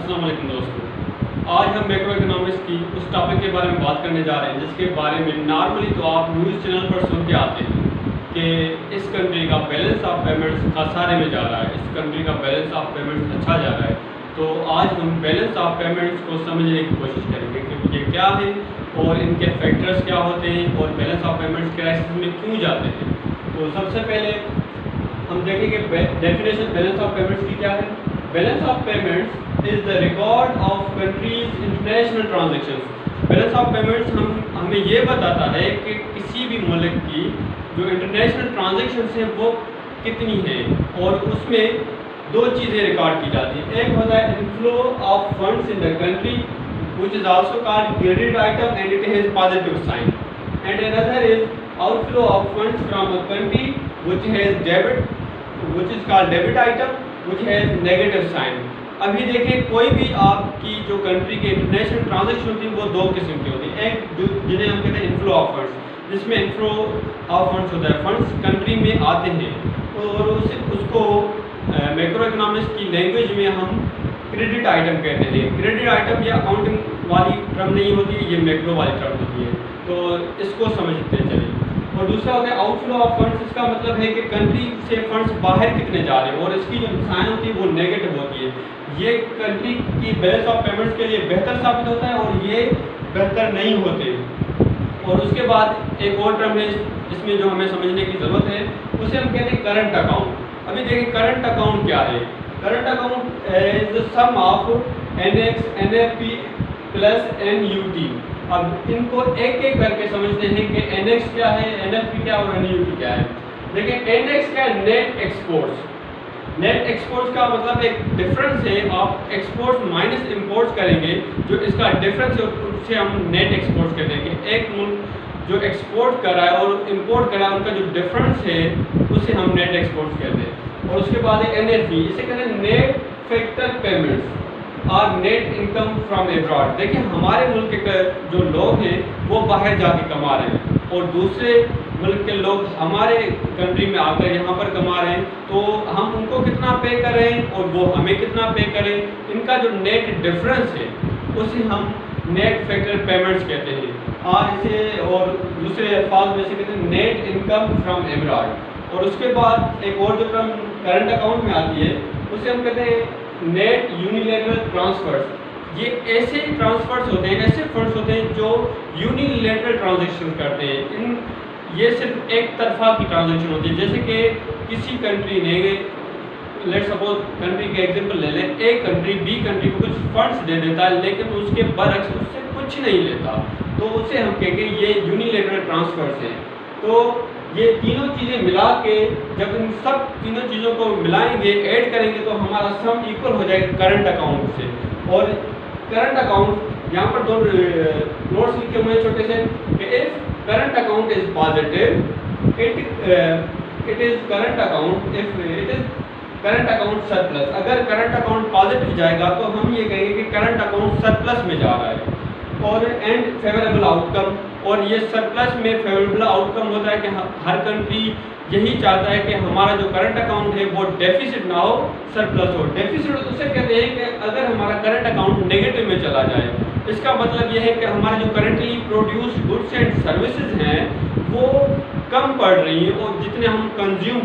अस्सलाम वालेकुम दोस्तों, आज हम मैक्रो इकोनॉमिक्स की उस टॉपिक के बारे में बात करने जा रहे हैं जिसके बारे में नॉर्मली तो आप न्यूज़ चैनल पर सुन के आते हैं कि इस कंट्री का बैलेंस ऑफ पेमेंट्स खसारे में जा रहा है, इस कंट्री का बैलेंस ऑफ पेमेंट्स अच्छा जा रहा है। तो आज हम बैलेंस ऑफ पेमेंट्स को समझने की कोशिश करेंगे कि ये क्या है और इनके फैक्टर्स क्या होते हैं और बैलेंस ऑफ पेमेंट्स क्राइसिस में क्यों जाते हैं। तो सबसे पहले हम देखेंगे डेफिनेशन बैलेंस ऑफ पेमेंट्स की क्या है। Balance of payments is the record of countries international transactions. Balance of payments हमें ये बताता है कि किसी भी मुल्क की जो इंटरनेशनल ट्रांजैक्शंस हैं वो कितनी हैं और उसमें दो चीज़ें रिकॉर्ड की जाती हैं। एक होता है inflow of funds in the country which is also called credit item and it has positive sign, and another is outflow of funds from a country which has debit which is called debit item which has negative sign। अभी देखिए कोई भी आपकी जो country के international transaction होती है वो दो किस्म की होती है। एक जिन्हें हम कहते हैं इनफ्लो ऑफ फंड्स, जिसमें इनफ्लो ऑफ फंड्स होता है, फंड्स कंट्री में आते हैं और उसको मैक्रो इकोनॉमिक्स की लैंग्वेज में हम क्रेडिट आइटम कहते हैं। क्रेडिट आइटम या अकाउंटिंग वाली टर्म नहीं होती है, ये मैक्रो वाली टर्म होती है, तो इसको समझते चलिए। और दूसरा हो गया आउटफ्लो ऑफ फंड्स। इसका मतलब है कि कंट्री से फंड्स बाहर कितने जा रहे हैं और इसकी जो साइन होती है वो नेगेटिव होती है। ये कंट्री की बैलेंस ऑफ पेमेंट्स के लिए बेहतर साबित होता है और ये बेहतर नहीं होते। और उसके बाद एक और टर्म है इसमें जो हमें समझने की ज़रूरत है, उसे हम कहते हैं करंट अकाउंट। अभी देखिए करंट अकाउंट क्या है। Current account is the sum of NX, NFP plus NUT। अब इनको एक एक करके समझते हैं कि NX क्या है, NFP क्या और NUT क्या है। देखिए NX क्या है, नेट एक्सपोर्ट्स। नेट एक्सपोर्ट्स का मतलब एक डिफरेंस है, आप एक्सपोर्ट्स माइनस इंपोर्ट्स करेंगे जो इसका डिफरेंस है उससे हम नेट एक्सपोर्ट्स कहते हैं कि एक मुल्क जो एक्सपोर्ट कर रहा है और इंपोर्ट कर रहा है उनका जो डिफरेंस है उसे हम नेट एक्सपोर्ट्स कहते हैं। और उसके बाद है NFP, इसे कहते हैं नेट फैक्टर पेमेंट्स और नेट इनकम फ्रॉम एब्रॉड। देखिए हमारे मुल्क के जो लोग हैं वो बाहर जाके कमा रहे हैं और दूसरे मुल्क के लोग हमारे कंट्री में आकर यहाँ पर कमा रहे हैं, तो हम उनको कितना पे कर रहे हैं और वो हमें कितना पे करें, इनका जो नेट डिफरेंस है उसे हम नेट फैक्टर पेमेंट्स कहते हैं। और इसे और दूसरे अल्फाज में से कहते हैं नेट इनकम फ्रॉम एब्रॉड। और उसके बाद एक और जो टर्म करंट अकाउंट में आती है उसे हम कहते हैं नेट यूनिलैटरल ट्रांसफर्स। ये ऐसे ट्रांसफर्स होते हैं, ऐसे फंड्स होते हैं जो यूनिलैटरल ट्रांजैक्शन करते हैं। ये सिर्फ एक तरफा की ट्रांजैक्शन होती है, जैसे कि किसी कंट्री ने लेट सपोज कंट्री के एग्जांपल ले लें, एक कंट्री बी कंट्री को कुछ फंड्स दे देता है लेकिन उसके बरअक्स उससे कुछ नहीं लेता, तो उसे हम कहेंगे ये यूनिलैटरल ट्रांसफर्स है। तो ये तीनों चीज़ें मिला के जब इन सब तीनों चीज़ों को मिलाएंगे, ऐड करेंगे तो हमारा सम इक्वल हो जाएगा करंट अकाउंट से। और करंट अकाउंट यहाँ पर दो नोट्स लिखे हुए हैं छोटे से कि if current account is positive it is current account, if it is current account surplus. अगर करंट अकाउंट पॉजिटिव जाएगा तो हम ये कहेंगे कि करंट अकाउंट सरप्लस में जा रहा है। और एंड फेवरेबल आउटकम, और ये सरप्लस में फेवरेबल आउटकम होता है कि हर कंट्री यही चाहता है कि हमारा जो करंट अकाउंट है वो डेफिसिट ना हो, सरप्लस हो। डेफिसिट उसे कहते हैं कि अगर हमारा करंट अकाउंट नेगेटिव में चला जाए, इसका मतलब यह है कि हमारे जो currently produce goods and services हैं वो कम पड़ रही हैं और जितने हम कंज्यूम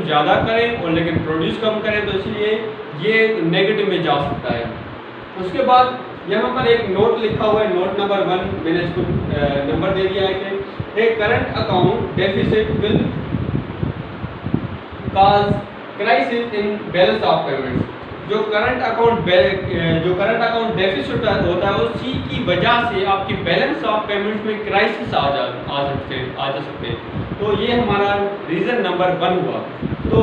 ज़्यादा करें और लेकिन प्रोड्यूस कम करें, तो इसलिए ये नेगेटिव में जा सकता है। उसके बाद यहाँ पर एक नोट लिखा हुआ है, नोट नंबर 1, मैंने इसको नंबर दे दिया है कि एक current account deficit will cause crisis in balance of payments. जो करंट अकाउंट डेफिसिट होता है उसी की वजह से आपकी बैलेंस ऑफ पेमेंट्स में क्राइसिस आ जा सकते हैं। तो ये हमारा रीज़न नंबर 1 हुआ। तो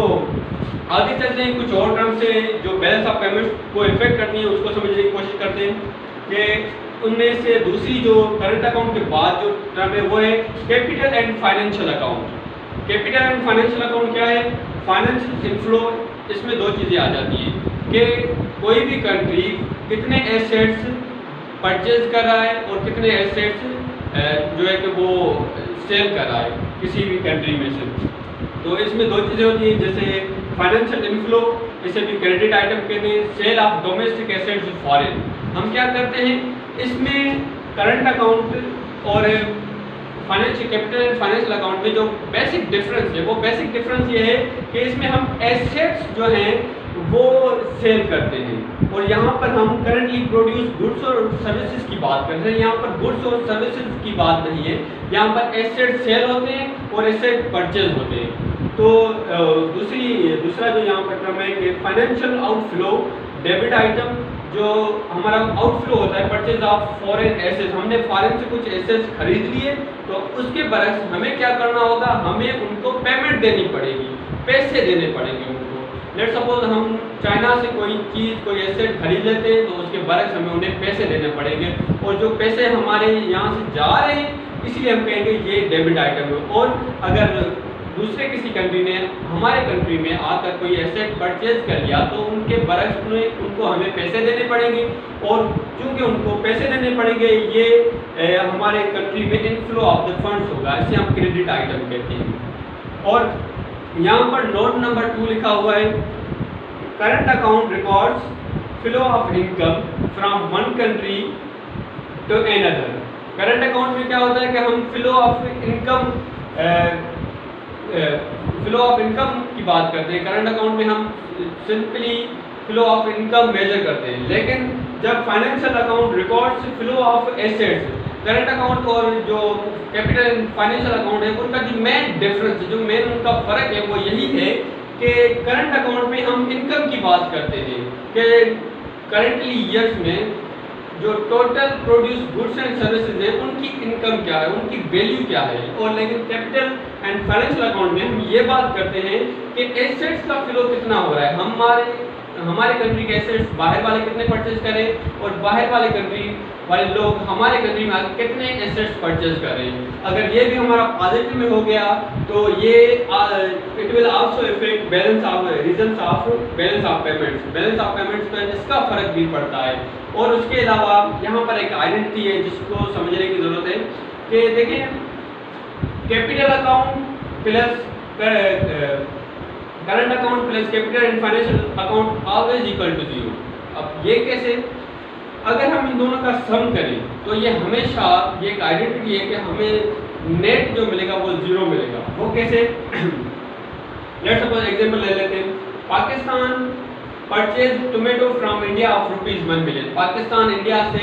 आगे चलते हैं, कुछ और टर्म से जो बैलेंस ऑफ पेमेंट्स को इफेक्ट करती हैं उसको समझने की कोशिश करते हैं कि उनमें से दूसरी जो करंट अकाउंट के बाद जो टर्म है वो है capital and financial account. Capital and financial account क्या है? फाइनेंशियल इनफ्लो, इसमें दो चीज़ें आ जाती हैं कि कोई भी कंट्री कितने एसेट्स परचेज कर रहा है और कितने एसेट्स जो है कि वो सेल कर रहा है किसी भी कंट्री में से। तो इसमें दो चीज़ें होती हैं, जैसे फाइनेंशियल इनफ्लो इसे भी क्रेडिट आइटम कहते हैं। Sale of domestic assets foreign, हम क्या करते हैं इसमें करंट अकाउंट और financial capital and financial account में जो बेसिक डिफरेंस है, वो बेसिक डिफरेंस ये है कि इसमें हम एसेट्स जो हैं वो सेल करते हैं और यहाँ पर हम करंटली प्रोड्यूस गुड्स और सर्विसेज की बात करते हैं। यहाँ पर गुड्स और सर्विसेज की बात नहीं है, यहाँ पर एसेट सेल होते हैं और एसेट परचेज होते हैं। तो दूसरा जो यहाँ पर क्रम है कि फाइनेंशियल आउटफ्लो डेबिट आइटम, जो हमारा आउटफ्लो होता है परचेज ऑफ फॉरेन एसेट्स, हमने फॉरेन से कुछ एसेट्स खरीद लिए तो उसके बरक्स हमें क्या करना होगा, हमें उनको पेमेंट देनी पड़ेगी, पैसे देने पड़ेंगे उनको। लेट सपोज हम चाइना से कोई चीज़ कोई एसेट खरीद लेते हैं तो उसके बरक्स हमें उन्हें पैसे देने पड़ेंगे और जो पैसे हमारे यहाँ से जा रहे हैं इसलिए हम कहेंगे ये डेबिट आइटम है। और अगर दूसरे किसी कंट्री ने हमारे कंट्री में आकर कोई एसेट परचेज कर लिया तो उनके बरक्स में उनको हमें पैसे देने पड़ेंगे और चूंकि उनको पैसे देने पड़ेंगे ये हमारे कंट्री में इनफ्लो ऑफ द फंड्स होगा, इसे हम क्रेडिट आइटम कहते हैं। और यहाँ पर नोट नंबर 2 लिखा हुआ है, current account records flow of income from one country to another. Current account में क्या होता है कि हम फ्लो ऑफ इनकम की बात करते हैं। करंट अकाउंट में हम simply flow of income measure करते हैं, लेकिन जब financial account records flow of assets, current account और जो कैपिटल एंड फाइनेंशियल अकाउंट है उनका जो मेन डिफरेंस, जो मेन उनका फ़र्क है वो यही है कि करंट अकाउंट में हम इनकम की बात करते हैं कि करेंटली ईयर्स में जो total produce goods and services है उनकी इनकम क्या है, उनकी वैल्यू क्या है। और लेकिन कैपिटल एंड फाइनेंशियल अकाउंट में हम ये बात करते हैं कि एसेट्स का फ्लो कितना हो रहा है, हमारे कंट्री के एसेट्स बाहर वाले कितने परचेज करें और बाहर वाले कंट्री वाले लोग हमारे कंट्री में कितने एसेट्स परचेज करें। अगर ये भी हमारा पॉजिटिव में हो गया तो ये it will also effect balance of reasons of balance of payments पर इसका फर्क भी पड़ता है। और उसके अलावा यहाँ पर एक आइडेंटिटी है जिसको समझने की ज़रूरत है कि देखिए capital account plus current account plus capital and financial account always equal to 0। अब ये कैसे, अगर हम इन दोनों का सम करें तो ये हमेशा ये एक आइडेंटिटी है कि हमें नेट जो मिलेगा वो 0 मिलेगा। वो कैसे, लेट्स सपोज एग्जांपल ले लेते हैं, Pakistan purchase tomato from India of ₹1 million. Pakistan India से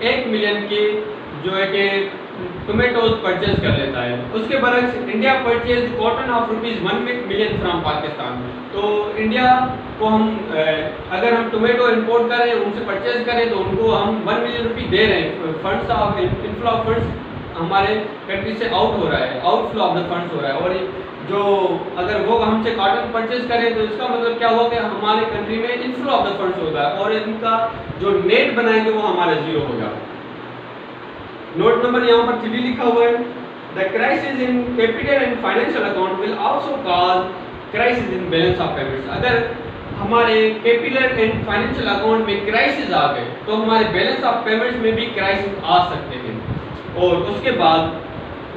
1 मिलियन के जो है कि टोमेटोज परचेज कर लेता है, उसके बरक्स India purchase cotton of ₹1 million from Pakistan. तो इंडिया को हम अगर हम टोमेटो इंपोर्ट करें उनसे परचेज करें तो उनको हम ₹1 मिलियन दे रहे हैं। Funds of inflow of funds हमारे कंट्री से आउट हो रहा है, आउटफ्लो ऑफ द फंड्स हो रहा है। और जो अगर वो हमसे कॉटन परचेज करें तो इसका मतलब क्या होगा कि हमारे कंट्री में इनफ्लो ऑफ द फंड्स होगा और इनका जो नेट बनाएंगे वो हमारा 0 होगा। नोट नंबर यहाँ पर 3 लिखा हुआ है, the crisis in capital and financial account will also cause crisis in balance of payments. अगर हमारे कैपिटल एंड फाइनेंशियल अकाउंट में क्राइसिस आ गए तो हमारे बैलेंस ऑफ पेमेंट्स में भी क्राइसिस आ सकते हैं। और उसके बाद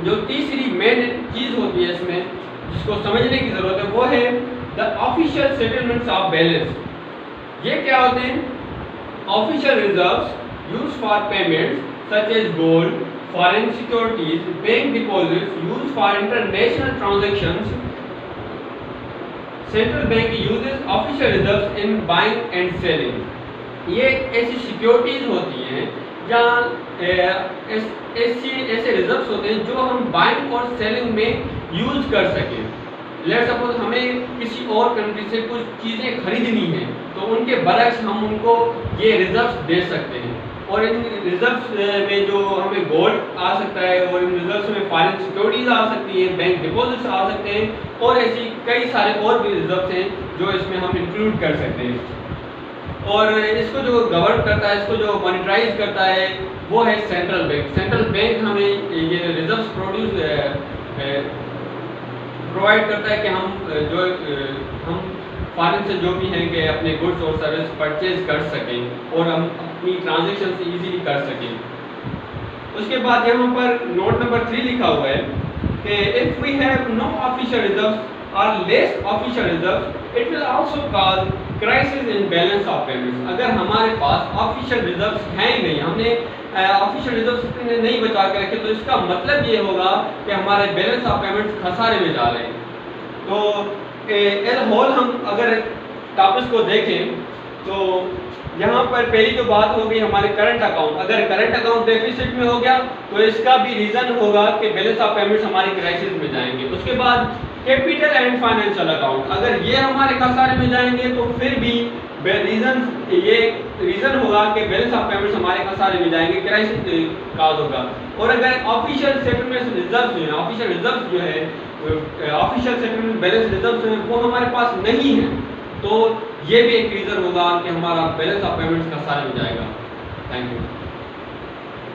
जो तीसरी मेन चीज़ होती है इसमें जिसको समझने की ज़रूरत है वो है the official settlements of balance. ये क्या होते हैं, official reserves used for payments such as gold, foreign securities, bank deposits used for international transactions. Central bank uses official reserves in buying and selling. ये ऐसी सिक्योरिटीज होती हैं जहाँ ऐसे रिजर्व्स होते हैं जो हम बाइंग और सेलिंग में यूज कर सकें। लेट्स सपोज हमें किसी और कंट्री से कुछ चीज़ें खरीदनी है तो उनके बरक्स हम उनको ये रिजर्व्स दे सकते हैं। और इन रिजर्व्स में जो हमें गोल्ड आ सकता है और इन रिजर्व्स में फॉरेन सिक्योरिटीज आ सकती हैं, बैंक डिपॉजिट्स आ सकते हैं और ऐसी कई सारे और भी रिजर्व्स हैं जो इसमें हम इंक्लूड कर सकते हैं। और इसको जो गवर्न करता है, इसको जो मॉनिटराइज करता है वो है सेंट्रल बैंक। सेंट्रल बैंक हमें ये रिजर्व्स प्रोवाइड करता है कि हम फॉरेन से जो भी हैं कि अपने गुड्स और सर्विस परचेज कर सकें और हम अपनी ट्रांजैक्शन से इजीली कर सकें। उसके बाद यहाँ पर नोट नंबर 3 लिखा हुआ है कि if we have no official reserves और less official reserves it will also cause crisis in balance of payments. अगर हमारे पास ऑफिशियल रिजर्व्स हैं ही नहीं, हमने ऑफिशियल रिजर्व्स नहीं बचा के रखे, तो इसका मतलब ये होगा कि हमारे बैलेंस ऑफ पेमेंट्स खसारे में जा रहे हैं। तो एज होल हम अगर टॉपिक्स को देखें तो यहाँ पर पहली जो बात हो गई हमारे करंट अकाउंट, अगर करंट अकाउंट डेफिसिट में हो गया तो इसका भी रीज़न होगा कि बैलेंस ऑफ पेमेंट्स हमारी क्राइसिस में जाएंगे। उसके बाद कैपिटल एंड फाइनेंशियल अकाउंट, अगर ये हमारे खसारे में जाएंगे तो फिर भी रीज़न होगा कि बैलेंस ऑफ पेमेंट्स हमारे खसारे में जाएंगे, क्राइसिस काज होगा। और अगर ऑफिशियल सेटलमेंट रिजर्व जो है, ऑफिशियल रिजर्व जो है, ऑफिशियल सेटलमेंट बैलेंस रिजर्व जो है वो हमारे पास नहीं है, तो ये भी एक रीज़न होगा कि हमारा बैलेंस ऑफ पेमेंट्स खसारे में जाएगा। Thank you.